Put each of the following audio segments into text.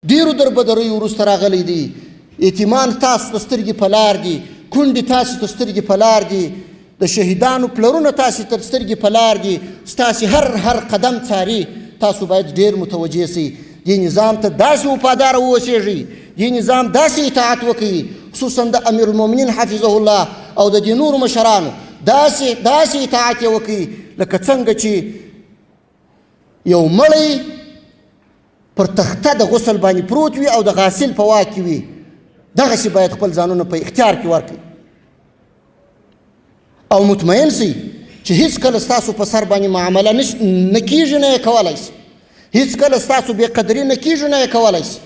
ډیرو دربدریو وروسته راغلی دی. یتیمان تاسو ته سترګې په لار دي، کونډې تاسو ته سترګې په لار دي، د شهیدانو پلرونه تاسو ته سترګې په لار دي، ستاسې هر قدم څاري. تاسو باید ډیر متوجه سئ. دې نظام ته داسې وفاداره واوسیږئ، دې نظام داسې اطاعت وکړئ، خصوصا د امیرالمؤمنین حفظه الله او د دې نورو مشرانو داسې اطاعت یې وکړئ لکه څنګه چې یو مړی پر تخته د غسل باندې پروت وي او د غاسل په واک کې وي. دغسې باید خپل ځانونه په اختیار کې ورکړي او مطمئن سئ چې هیڅکله ستاسو په سر باندې معامله نه کېږي، نه یې کولی سي. هیڅکله ستاسو بې قدري نه کېږي، نه یې کولی سي.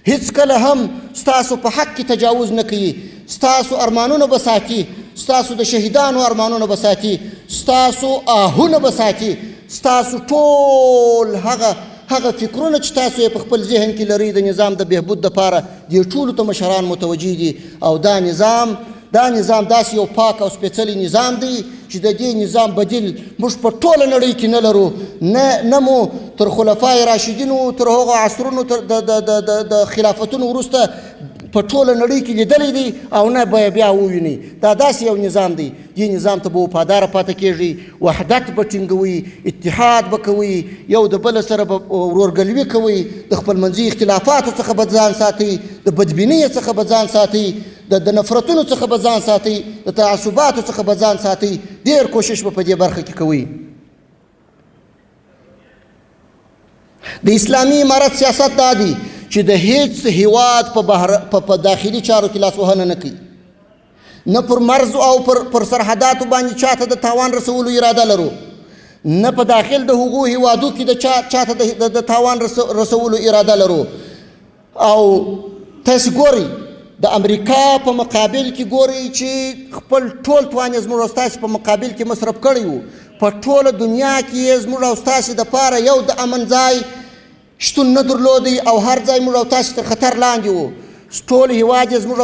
هیڅکله هم ستاسو په حق کې تجاوز نه کوي. ستاسو ارمانونه به ساتي، ستاسو د شهیدانو ارمانونه به ساتي، ستاسو آهونه به ساتي، ستاسو ټول هغه فکرونه چې تاسو یې په خپل ذهن کې لرئ د نظام د بهبود دپاره، دې ټولو ته مشران متوجه دي. او دا نظام داسې یو پاک او سپېڅلی نظام دی چې د دې نظام بدیل موږ په ټوله نړۍ کې نه لرو. نه مو تر خلفای راشدینو، تر هغو عصرونو، د خلافتونو وروسته په ټوله نړۍ کې لیدلی دی او نه به بیا ووینئ. دا داسې یو نظام دی. دې نظام ته به وفاداره پاتې کېږئ، وحدت به ټینګوئ، اتحاد به کوئ، یو د بل سره به ورورګلوي کوئ، د خپلمنځي اختلافاتو څخه به ځان ساتئ، د بدبینۍ څخه به ځان ساتئ، د نفرتونو څخه به ځان ساتئ، د تعصباتو څخه به ځان ساتئ. ډېر کوشش به په دې برخه کې کوئ. د اسلامي امارت سیاست دا دی چې د هیڅ هیواد په داخلي چارو کې لاسوهنه نه کوي. نه پر مرز او پر سرحداتو باندې چاته د تاوان رسولو اراده لرو، نه په داخل د هغو هیوادو کې د چاته د تاوان رسولو اراده لرو. او تاسې ګورئ د امریکا په مقابل کې ګورئ چې خپل ټول توان یې زموږ او ستاسې په مقابل کې مصرف کړی و. په ټوله دنیا کې یې زموږ او ستاسې دپاره یو د امن ځای شتون نه درلودی او هر ځای موږ او تاسې تر خطر لاندې و. ټول هیواد یې زموږ